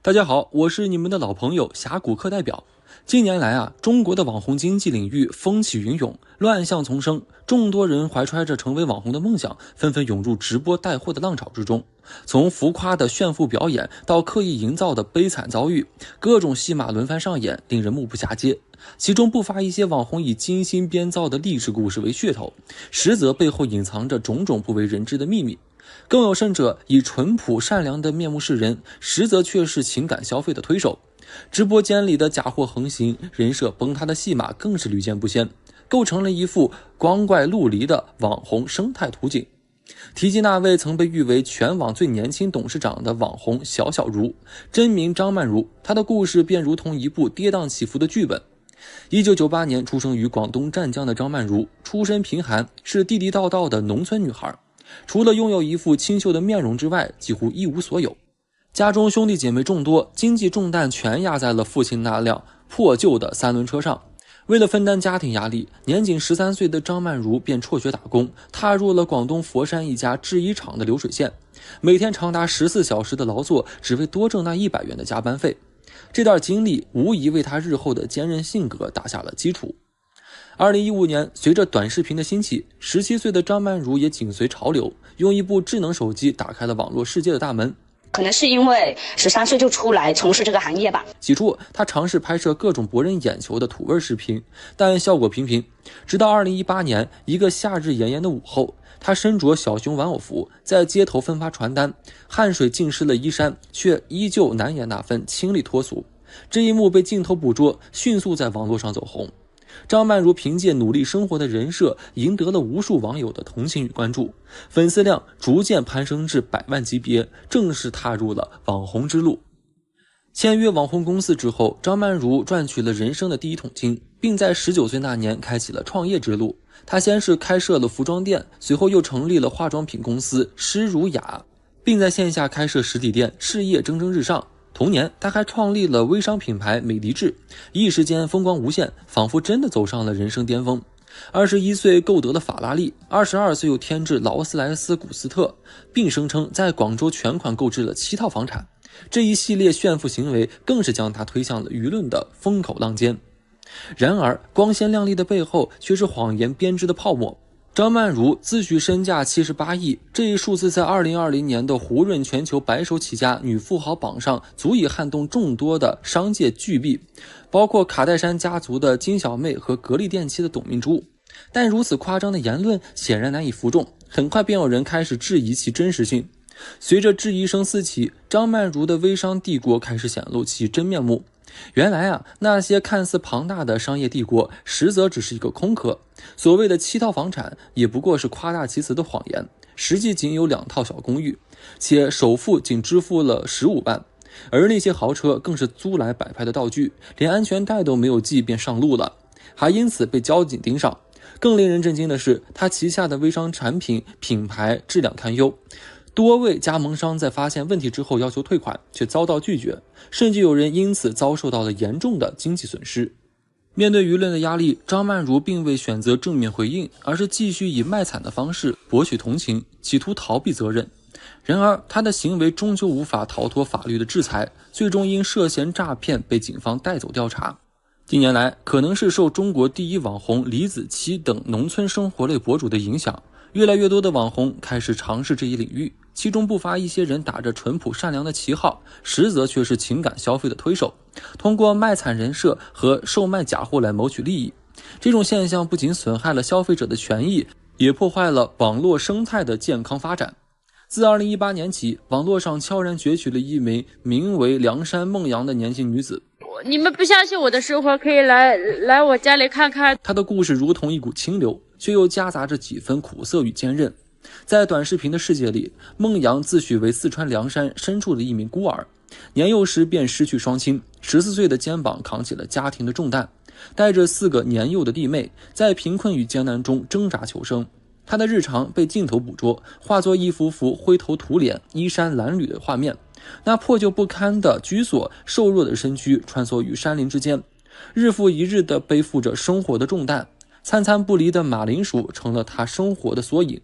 大家好，我是你们的老朋友峡谷课代表。近年来中国的网红经济领域风起云涌，乱象丛生，众多人怀揣着成为网红的梦想，纷纷涌入直播带货的浪潮之中。从浮夸的炫富表演到刻意营造的悲惨遭遇，各种戏码轮番上演，令人目不暇接。其中不乏一些网红以精心编造的励志故事为噱头，实则背后隐藏着种种不为人知的秘密。更有甚者，以淳朴善良的面目示人，实则却是情感消费的推手。直播间里的假货横行，人设崩塌的戏码更是屡见不鲜，构成了一幅光怪陆离的网红生态图景。提及那位曾被誉为全网最年轻董事长的网红小小如，真名张曼如，她的故事便如同一部跌宕起伏的剧本。1998年出生于广东湛江的张曼如，出身贫寒，是地地道道的农村女孩。除了拥有一副清秀的面容之外，几乎一无所有。家中兄弟姐妹众多，经济重担全压在了父亲那辆破旧的3轮车上。为了分担家庭压力，年仅13岁的张曼如便辍学打工，踏入了广东佛山一家制衣厂的流水线，每天长达14小时的劳作，只为多挣那100元的加班费。这段经历无疑为他日后的坚韧性格打下了基础。2015年，随着短视频的兴起，17岁的张曼如也紧随潮流，用一部智能手机打开了网络世界的大门。可能是因为13岁就出来从事这个行业吧。起初，他尝试拍摄各种博人眼球的土味视频，但效果平平。直到2018年，一个夏日炎炎的午后，他身着小熊玩偶服，在街头分发传单，汗水浸湿了衣衫，却依旧难掩那份清丽脱俗。这一幕被镜头捕捉，迅速在网络上走红。张曼如凭借努力生活的人设，赢得了无数网友的同情与关注，粉丝量逐渐攀升至100万级别，正式踏入了网红之路。签约网红公司之后，张曼如赚取了人生的第一桶金，并在19岁那年开启了创业之路。她先是开设了服装店，随后又成立了化妆品公司施如雅，并在线下开设实体店，事业蒸蒸日上。同年，他还创立了微商品牌美迪智，一时间风光无限，仿佛真的走上了人生巅峰。21岁购得了法拉利，22岁又添置劳斯莱斯古斯特，并声称在广州全款购置了7套房产。这一系列炫富行为更是将他推向了舆论的风口浪尖。然而，光鲜亮丽的背后却是谎言编织的泡沫。张曼如自诩身价78亿，这一数字在2020年的胡润全球白手起家女富豪榜上足以撼动众多的商界巨擘，包括卡戴珊家族的金小妹和格力电器的董明珠。但如此夸张的言论显然难以服众，很快便有人开始质疑其真实性。随着质疑声四起，张曼如的微商帝国开始显露其真面目。原来那些看似庞大的商业帝国，实则只是一个空壳。所谓的7套房产，也不过是夸大其词的谎言，实际仅有2套小公寓，且首付仅支付了15万。而那些豪车更是租来摆拍的道具，连安全带都没有系便上路了，还因此被交警盯上。更令人震惊的是，他旗下的微商产品品牌质量堪忧，多位加盟商在发现问题之后要求退款，却遭到拒绝，甚至有人因此遭受到了严重的经济损失。面对舆论的压力，张曼如并未选择正面回应，而是继续以卖惨的方式博取同情，企图逃避责任。然而，他的行为终究无法逃脱法律的制裁，最终因涉嫌诈骗被警方带走调查。近年来，可能是受中国第一网红李子柒等农村生活类博主的影响，越来越多的网红开始尝试这一领域，其中不乏一些人打着淳朴善良的旗号，实则却是情感消费的推手，通过卖惨人设和售卖假货来谋取利益。这种现象不仅损害了消费者的权益，也破坏了网络生态的健康发展。自2018年起，网络上悄然崛起了一枚名为梁山梦阳的年轻女子。你们不相信我的生活，可以来我家里看看。她的故事如同一股清流，却又夹杂着几分苦涩与坚韧。在短视频的世界里，梦阳自诩为四川凉山深处的一名孤儿，年幼时便失去双亲，14岁的肩膀扛起了家庭的重担，带着4个年幼的弟妹，在贫困与艰难中挣扎求生。他的日常被镜头捕捉，化作一幅幅灰头土脸、衣衫褴褛的画面。那破旧不堪的居所，瘦弱的身躯穿梭于山林之间，日复一日地背负着生活的重担。餐餐不离的马铃薯成了他生活的缩影。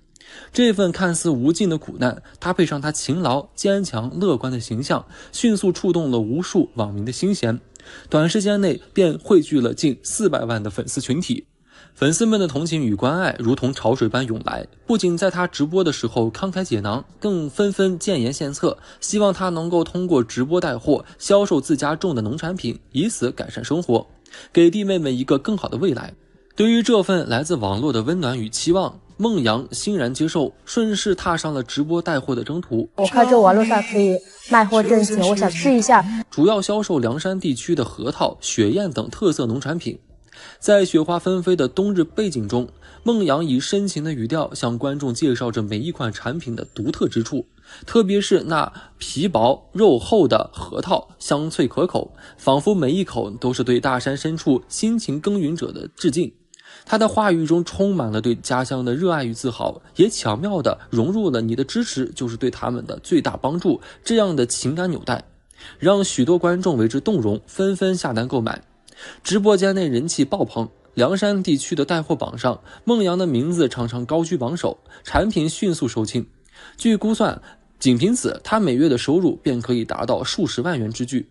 这份看似无尽的苦难，搭配上他勤劳、坚强、乐观的形象，迅速触动了无数网民的心弦，短时间内便汇聚了近400万的粉丝群体。粉丝们的同情与关爱如同潮水般涌来，不仅在他直播的时候慷慨解囊，更纷纷建言献策，希望他能够通过直播带货，销售自家种的农产品，以此改善生活，给弟妹们一个更好的未来。对于这份来自网络的温暖与期望，孟阳欣然接受，顺势踏上了直播带货的征途。我看这网络上可以卖货挣钱，我想试一下。主要销售凉山地区的核桃、雪燕等特色农产品。在雪花纷飞的冬日背景中，孟阳以深情的语调向观众介绍着每一款产品的独特之处，特别是那皮薄肉厚的核桃，香脆可口，仿佛每一口都是对大山深处辛勤耕耘者的致敬。他的话语中充满了对家乡的热爱与自豪，也巧妙地融入了你的支持就是对他们的最大帮助这样的情感纽带，让许多观众为之动容，纷纷下单购买。直播间内人气爆棚，凉山地区的带货榜上，孟阳的名字常常高居榜首，产品迅速售罄。据估算，仅凭此，他每月的收入便可以达到数十万元之巨。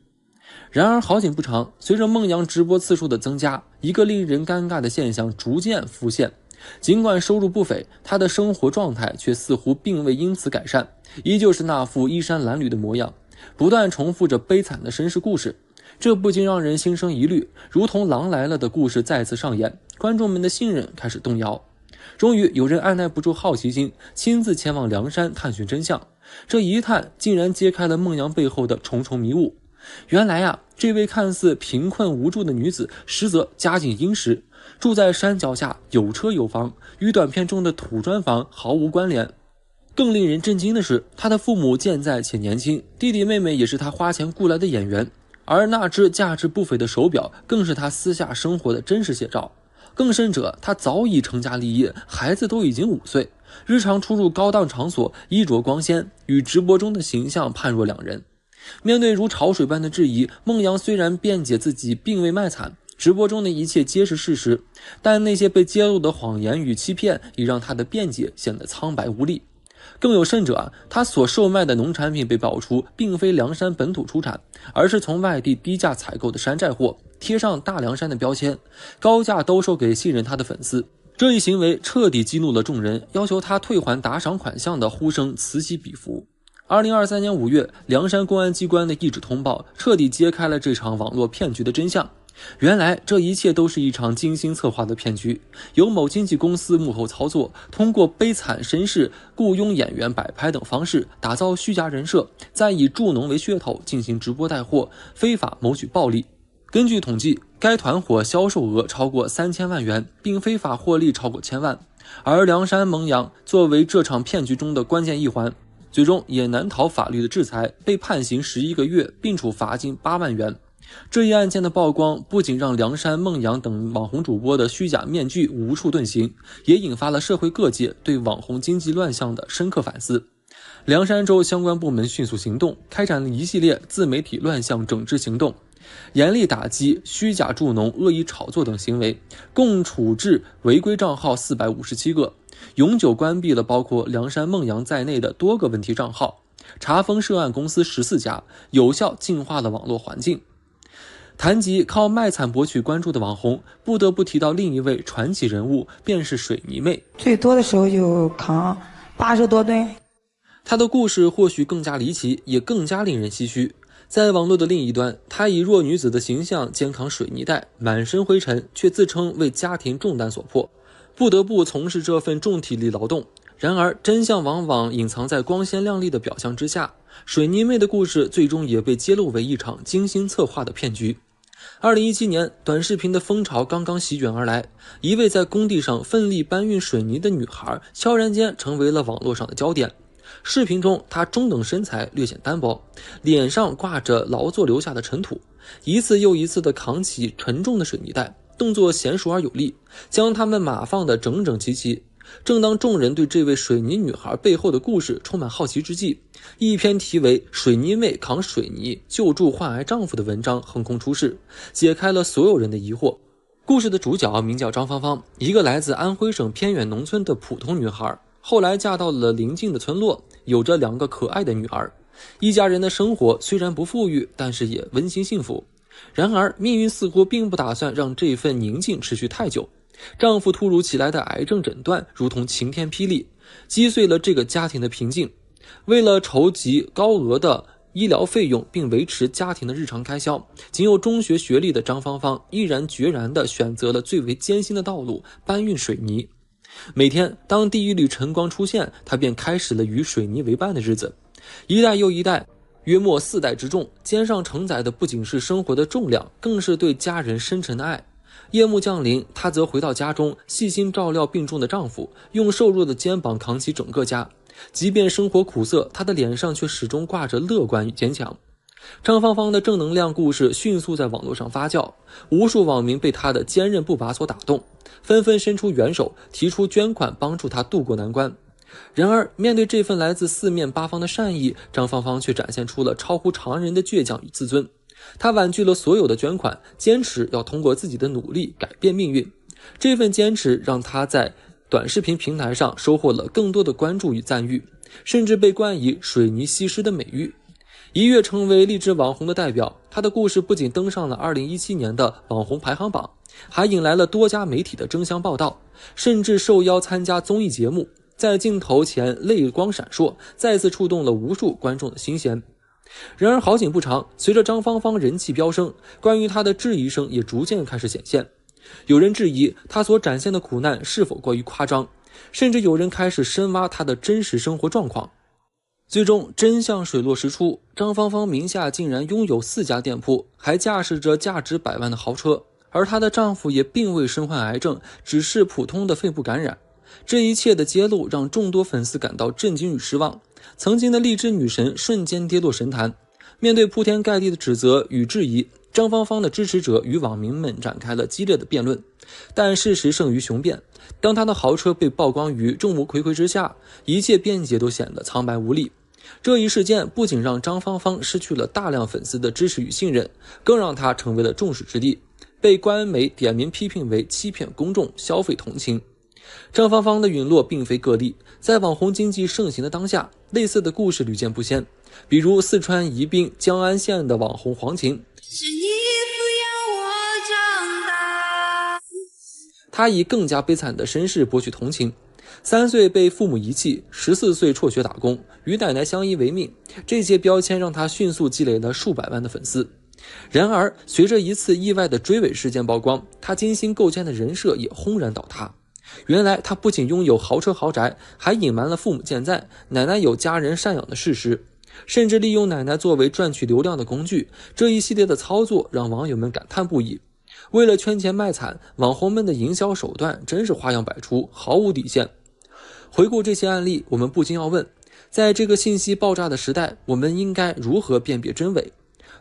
然而好景不长，随着孟阳直播次数的增加，一个令人尴尬的现象逐渐浮现。尽管收入不菲，他的生活状态却似乎并未因此改善，依旧是那副衣衫褴褛的模样，不断重复着悲惨的身世故事。这不禁让人心生疑虑，如同狼来了的故事再次上演，观众们的信任开始动摇。终于有人按耐不住好奇心，亲自前往凉山探寻真相。这一探竟然揭开了孟阳背后的重重迷雾。原来啊，这位看似贫困无助的女子，实则家境殷实，住在山脚下，有车有房，与短片中的土砖房毫无关联。更令人震惊的是，她的父母健在且年轻，弟弟妹妹也是她花钱雇来的演员，而那只价值不菲的手表更是她私下生活的真实写照。更甚者，她早已成家立业，孩子都已经5岁，日常出入高档场所，衣着光鲜，与直播中的形象判若两人。面对如潮水般的质疑，孟阳虽然辩解自己并未卖惨，直播中的一切皆是事实，但那些被揭露的谎言与欺骗已让他的辩解显得苍白无力。更有甚者，他所售卖的农产品被爆出并非凉山本土出产，而是从外地低价采购的山寨货，贴上大凉山的标签，高价兜售给信任他的粉丝。这一行为彻底激怒了众人，要求他退还打赏款项的呼声此起彼伏。2023年5月，凉山公安机关的一纸通报彻底揭开了这场网络骗局的真相。原来这一切都是一场精心策划的骗局，由某经纪公司幕后操作，通过悲惨身世、雇佣演员摆拍等方式打造虚假人设，再以助农为噱头进行直播带货，非法谋取暴利。根据统计，该团伙销售额超过3000万元，并非法获利超过1000万。而凉山孟阳作为这场骗局中的关键一环，最终也难逃法律的制裁，被判刑11个月，并处罚金8万元。这一案件的曝光，不仅让凉山孟阳等网红主播的虚假面具无处遁形，也引发了社会各界对网红经济乱象的深刻反思。凉山州相关部门迅速行动，开展了一系列自媒体乱象整治行动，严厉打击虚假助农、恶意炒作等行为，共处置违规账号457个，永久关闭了包括凉山孟阳在内的多个问题账号，查封涉案公司14家，有效净化了网络环境。谈及靠卖惨博取关注的网红，不得不提到另一位传奇人物，便是水泥妹。最多的时候就扛80多吨。她的故事或许更加离奇，也更加令人唏嘘。在网络的另一端，她以弱女子的形象肩扛水泥袋，满身灰尘，却自称为家庭重担所迫，不得不从事这份重体力劳动。然而真相往往隐藏在光鲜亮丽的表象之下，水泥妹的故事最终也被揭露为一场精心策划的骗局。2017年，短视频的风潮刚刚席卷而来，一位在工地上奋力搬运水泥的女孩悄然间成为了网络上的焦点。视频中，她中等身材，略显单薄，脸上挂着劳作留下的尘土，一次又一次地扛起沉重的水泥袋，动作娴熟而有力，将它们码放得整整齐齐。正当众人对这位水泥女孩背后的故事充满好奇之际，一篇题为《水泥妹扛水泥救助患癌丈夫》的文章横空出世，解开了所有人的疑惑。故事的主角名叫张芳芳，一个来自安徽省偏远农村的普通女孩。后来嫁到了邻近的村落，有着2个可爱的女儿。一家人的生活虽然不富裕，但是也温馨幸福。然而命运似乎并不打算让这份宁静持续太久。丈夫突如其来的癌症诊断如同晴天霹雳，击碎了这个家庭的平静。为了筹集高额的医疗费用并维持家庭的日常开销，仅有中学学历的张芳芳毅然决然地选择了最为艰辛的道路，搬运水泥。每天当第一缕晨光出现，她便开始了与水泥为伴的日子。一代又一代，约莫4代之重，肩上承载的不仅是生活的重量，更是对家人深沉的爱。夜幕降临，她则回到家中，细心照料病重的丈夫，用瘦弱的肩膀扛起整个家。即便生活苦涩，她的脸上却始终挂着乐观与坚强。张芳芳的正能量故事迅速在网络上发酵，无数网民被她的坚韧不拔所打动，纷纷伸出援手，提出捐款帮助她渡过难关。然而面对这份来自4面8方的善意，张芳芳却展现出了超乎常人的倔强与自尊。她婉拒了所有的捐款，坚持要通过自己的努力改变命运。这份坚持让她在短视频平台上收获了更多的关注与赞誉，甚至被冠以水泥西施的美誉，一跃成为励志网红的代表。她的故事不仅登上了2017年的网红排行榜，还引来了多家媒体的争相报道，甚至受邀参加综艺节目，在镜头前泪光闪烁，再次触动了无数观众的心弦。然而好景不长，随着张芳芳人气飙升，关于她的质疑声也逐渐开始显现。有人质疑她所展现的苦难是否过于夸张，甚至有人开始深挖她的真实生活状况。最终真相水落石出，张芳芳名下竟然拥有4家店铺，还驾驶着价值100万的豪车，而她的丈夫也并未身患癌症，只是普通的肺部感染。这一切的揭露让众多粉丝感到震惊与失望，曾经的励志女神瞬间跌落神坛。面对铺天盖地的指责与质疑，张芳芳的支持者与网民们展开了激烈的辩论。但事实胜于雄辩，当她的豪车被曝光于众目睽睽之下，一切辩解都显得苍白无力。这一事件不仅让张芳芳失去了大量粉丝的支持与信任，更让她成为了众矢之的，被官媒点名批评为欺骗公众、消费同情。张芳芳的陨落并非个例，在网红经济盛行的当下，类似的故事屡见不鲜。比如四川宜宾江安县的网红黄琴，是你抚养我长大，她以更加悲惨的身世博取同情。3岁被父母遗弃，14岁辍学打工，与奶奶相依为命，这些标签让她迅速积累了数百万的粉丝。然而随着一次意外的追尾事件曝光，她精心构建的人设也轰然倒塌。原来她不仅拥有豪车豪宅，还隐瞒了父母健在，奶奶有家人赡养的事实，甚至利用奶奶作为赚取流量的工具。这一系列的操作让网友们感叹不已。为了圈钱卖惨，网红们的营销手段真是花样百出，毫无底线。回顾这些案例，我们不禁要问，在这个信息爆炸的时代，我们应该如何辨别真伪？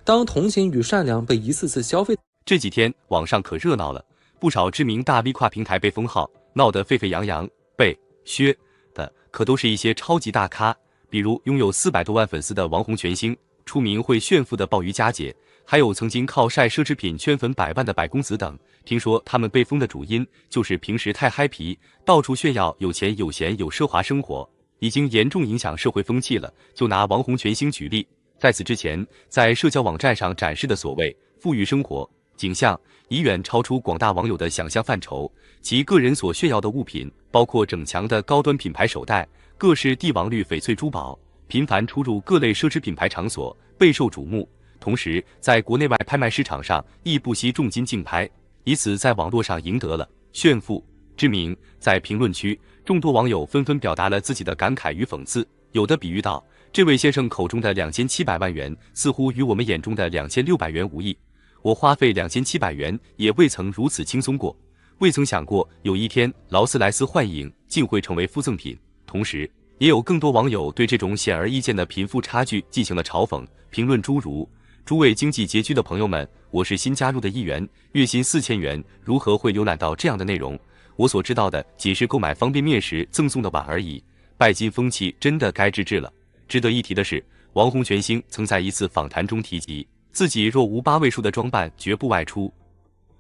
当同情与善良被一次次消费，这几天网上可热闹了，不少知名大 V 跨平台被封号，闹得沸沸扬扬，被削的可都是一些超级大咖，比如拥有400多万粉丝的王红全星，出名会炫富的鲍鱼佳姐，还有曾经靠晒奢侈品圈粉100万的百公子等。听说他们被封的主因就是平时太嗨皮，到处炫耀有钱有闲有奢华生活，已经严重影响社会风气了。就拿王红全星举例，在此之前在社交网站上展示的所谓富裕生活景象，已远超出广大网友的想象范畴。其个人所炫耀的物品包括整墙的高端品牌手袋、各式帝王绿翡翠珠宝，频繁出入各类奢侈品牌场所，备受瞩目。同时在国内外拍卖市场上亦不惜重金竞拍，以此在网络上赢得了炫富之名。在评论区，众多网友纷纷表达了自己的感慨与讽刺，有的比喻道，这位先生口中的2700万元似乎与我们眼中的2600元无异，我花费2700元也未曾如此轻松过，未曾想过有一天劳斯莱斯幻影竟会成为附赠品。同时也有更多网友对这种显而易见的贫富差距进行了嘲讽，评论诸如，诸位经济拮据的朋友们，我是新加入的一员，月薪4000元，如何会浏览到这样的内容？我所知道的仅是购买方便面时赠送的碗而已，拜金风气真的该制止了。值得一提的是，王红全星曾在一次访谈中提及，自己若无8位数的装扮绝不外出。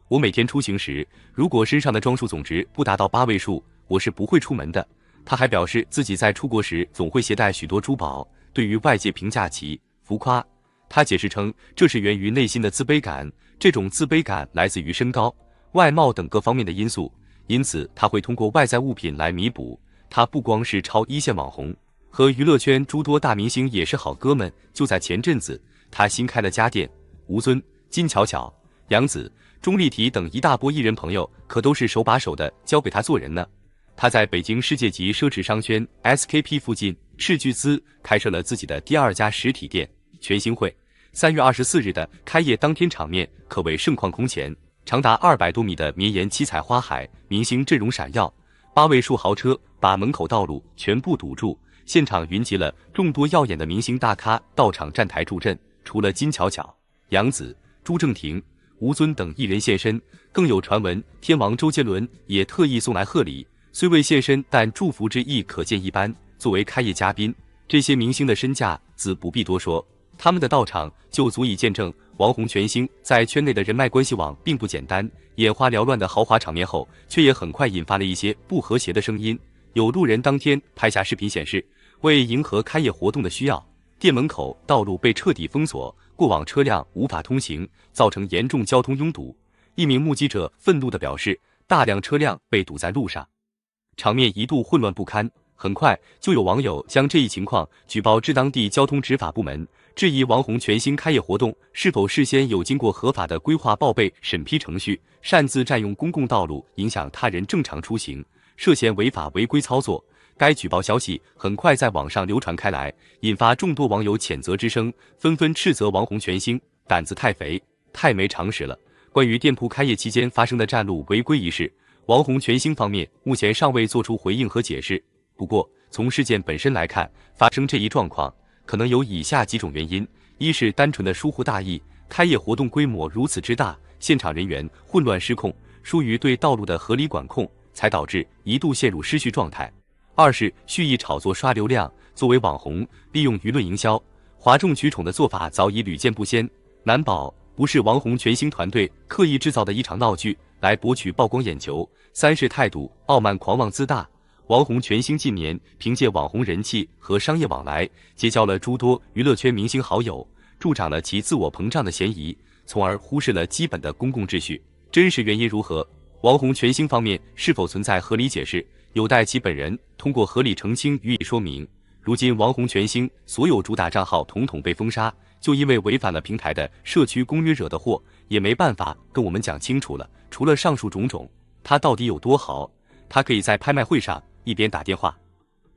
我每天出行时，如果身上的装束总值不达到8位数，我是不会出门的。他还表示自己在出国时总会携带许多珠宝，对于外界评价其浮夸，他解释称这是源于内心的自卑感，这种自卑感来自于身高、外貌等各方面的因素，因此他会通过外在物品来弥补。他不光是超一线网红，和娱乐圈诸多大明星也是好哥们。就在前阵子，他新开了家店，吴尊、金巧巧、杨紫、钟丽缇等一大波艺人朋友可都是手把手的教给他做人呢。他在北京世界级奢侈商圈 SKP 附近斥巨资开设了自己的第2家实体店全兴汇。3月24日的开业当天，场面可谓盛况空前，长达200多米的绵延七彩花海，明星阵容闪耀，8位数豪车把门口道路全部堵住，现场云集了众多耀眼的明星大咖到场站台助阵。除了金巧巧、杨紫、朱正廷、吴尊等艺人现身，更有传闻天王周杰伦也特意送来贺礼，虽未现身，但祝福之意可见一斑。作为开业嘉宾，这些明星的身价自不必多说，他们的到场就足以见证王红全星在圈内的人脉关系网并不简单。眼花缭乱的豪华场面后，却也很快引发了一些不和谐的声音。有路人当天拍下视频显示，为迎合开业活动的需要，店门口道路被彻底封锁，过往车辆无法通行，造成严重交通拥堵。一名目击者愤怒地表示，大量车辆被堵在路上，场面一度混乱不堪。很快就有网友将这一情况举报至当地交通执法部门，质疑王红全星开业活动是否事先有经过合法的规划报备审批程序，擅自占用公共道路，影响他人正常出行，涉嫌违法违规操作。该举报消息很快在网上流传开来，引发众多网友谴责之声，纷纷斥责王红全星胆子太肥，太没常识了。关于店铺开业期间发生的占路违规一事，王红全星方面目前尚未做出回应和解释。不过，从事件本身来看，发生这一状况可能有以下几种原因：一是单纯的疏忽大意，开业活动规模如此之大，现场人员混乱失控，疏于对道路的合理管控，才导致一度陷入失序状态；二是蓄意炒作刷流量，作为网红利用舆论营销，哗众取宠的做法早已屡见不鲜，难保不是王红全星团队刻意制造的一场闹剧，来博取曝光眼球；三是态度傲慢狂妄自大。王红全星近年凭借网红人气和商业往来，结交了诸多娱乐圈明星好友，助长了其自我膨胀的嫌疑，从而忽视了基本的公共秩序。真实原因如何？王红全星方面是否存在合理解释，有待其本人通过合理澄清予以说明。如今王红全星所有主打账号统统被封杀，就因为违反了平台的社区公约惹的祸，也没办法跟我们讲清楚了。除了上述种种，他到底有多豪？他可以在拍卖会上一边打电话，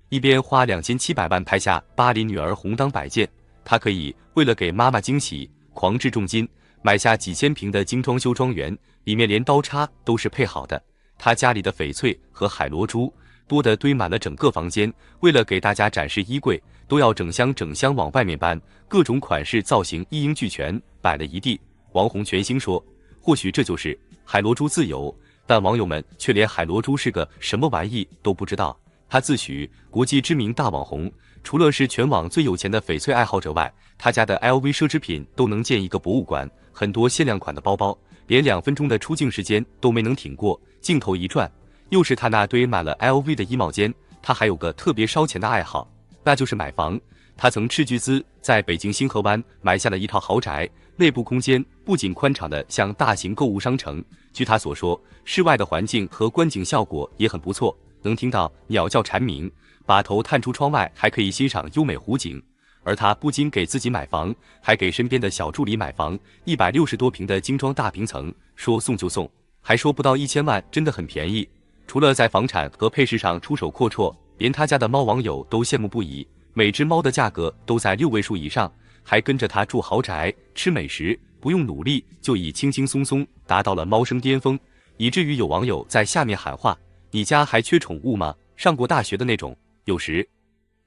一边花2700万拍下巴黎女儿红当摆件；他可以为了给妈妈惊喜，狂掷重金买下几千平的精装修庄园，里面连刀叉都是配好的。他家里的翡翠和海螺珠多得堆满了整个房间，为了给大家展示衣柜，都要整箱整箱往外面搬，各种款式造型一应俱全，摆了一地。王红全星说，或许这就是海螺珠自由，但网友们却连海螺珠是个什么玩意都不知道。他自诩国际知名大网红，除了是全网最有钱的翡翠爱好者外，他家的 LV 奢侈品都能建一个博物馆，很多限量款的包包，连2分钟的出镜时间都没能挺过，镜头一转，又是他那堆满了 LV 的衣帽间。他还有个特别烧钱的爱好，那就是买房。他曾斥巨资在北京星河湾买下了一套豪宅，内部空间不仅宽敞的像大型购物商城，据他所说，室外的环境和观景效果也很不错，能听到鸟叫蝉鸣，把头探出窗外还可以欣赏优美湖景。而他不仅给自己买房，还给身边的小助理买房，160多平的精装大平层，说送就送，还说不到1000万，真的很便宜。除了在房产和配饰上出手阔绰，连他家的猫网友都羡慕不已，每只猫的价格都在6位数以上，还跟着他住豪宅、吃美食，不用努力就已轻轻松松达到了猫生巅峰，以至于有网友在下面喊话：“你家还缺宠物吗？上过大学的那种。”有时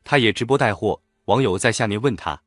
他也直播带货，网友在下面问他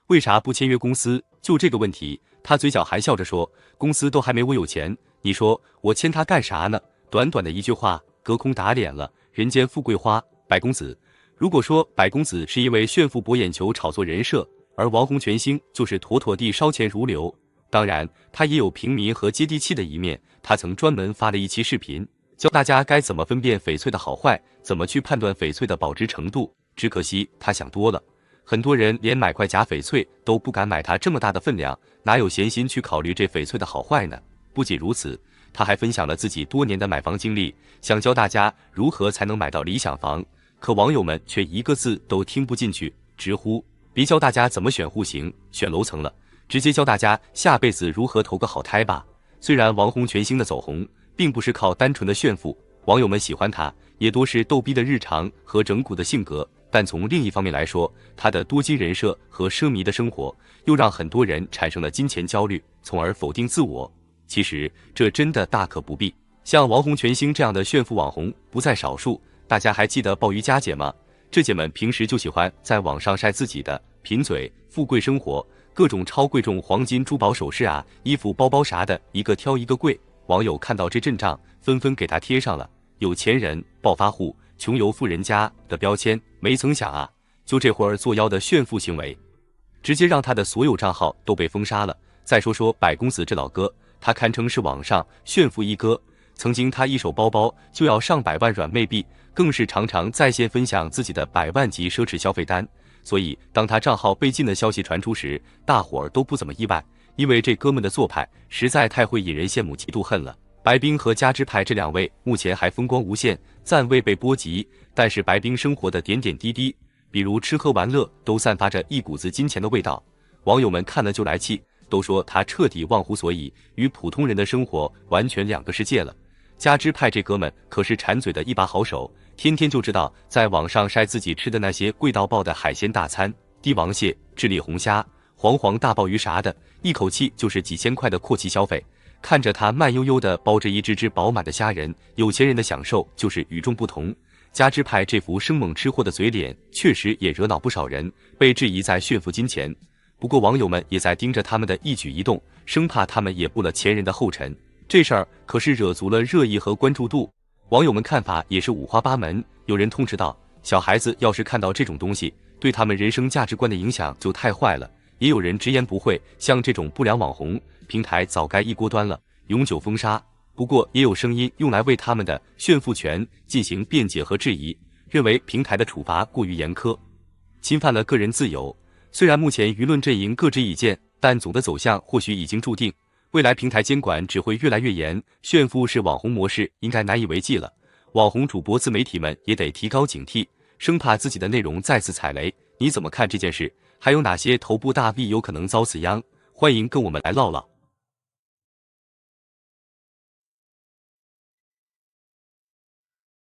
为啥不签约公司，就这个问题，他嘴角还笑着说：“公司都还没我有钱，你说我签他干啥呢？”短短的一句话，隔空打脸了人间富贵花白公子。如果说白公子是因为炫富博眼球炒作人设，而王红全星就是妥妥地烧钱如流。当然他也有平民和接地气的一面，他曾专门发了一期视频，教大家该怎么分辨翡翠的好坏，怎么去判断翡翠的保值程度。只可惜他想多了，很多人连买块假翡翠都不敢买它这么大的分量，哪有闲心去考虑这翡翠的好坏呢？不仅如此，他还分享了自己多年的买房经历，想教大家如何才能买到理想房。可网友们却一个字都听不进去，直呼别教大家怎么选户型、选楼层了，直接教大家下辈子如何投个好胎吧。虽然王洪全兴的走红并不是靠单纯的炫富，网友们喜欢他也多是逗逼的日常和整蛊的性格，但从另一方面来说，他的多金人设和奢靡的生活又让很多人产生了金钱焦虑，从而否定自我。其实这真的大可不必，像王洪全兴这样的炫富网红不在少数。大家还记得鲍鱼佳姐吗？这姐们平时就喜欢在网上晒自己的贫嘴、富贵生活，各种超贵重黄金珠宝首饰啊、衣服包包啥的，一个挑一个贵。网友看到这阵仗，纷纷给她贴上了有钱人、暴发户、穷游富人家的标签。没曾想啊，就这会儿作妖的炫富行为，直接让他的所有账号都被封杀了。再说说百公子这老哥，他堪称是网上炫富一哥。曾经他一手包包就要上百万软妹币，更是常常在线分享自己的100万级奢侈消费单。所以当他账号被禁的消息传出时，大伙儿都不怎么意外，因为这哥们的做派实在太会引人羡慕嫉妒恨了。白冰和加之派这两位目前还风光无限，暂未被波及，但是白冰生活的点点滴滴，比如吃喝玩乐，都散发着一股子金钱的味道，网友们看了就来气，都说他彻底忘乎所以，与普通人的生活完全两个世界了。加之派这哥们可是馋嘴的一把好手，天天就知道在网上晒自己吃的那些贵到爆的海鲜大餐，帝王蟹、智利红虾、黄大鲍鱼啥的，一口气就是几千块的阔气消费。看着他慢悠悠地包着一只只饱满的虾仁，有钱人的享受就是与众不同。加之派这副生猛吃货的嘴脸，确实也惹恼不少人，被质疑在炫富金钱。不过网友们也在盯着他们的一举一动，生怕他们也步了前人的后尘。这事儿可是惹足了热议和关注度，网友们看法也是五花八门。有人痛斥道，小孩子要是看到这种东西，对他们人生价值观的影响就太坏了。也有人直言不讳，像这种不良网红，平台早该一锅端了，永久封杀。不过也有声音用来为他们的炫富权进行辩解和质疑，认为平台的处罚过于严苛，侵犯了个人自由。虽然目前舆论阵营各执一见，但总的走向或许已经注定，未来平台监管只会越来越严，炫富是网红模式应该难以为继了。网红主播自媒体们也得提高警惕，生怕自己的内容再次踩雷。你怎么看这件事？还有哪些头部大 V 有可能遭此殃？欢迎跟我们来唠唠。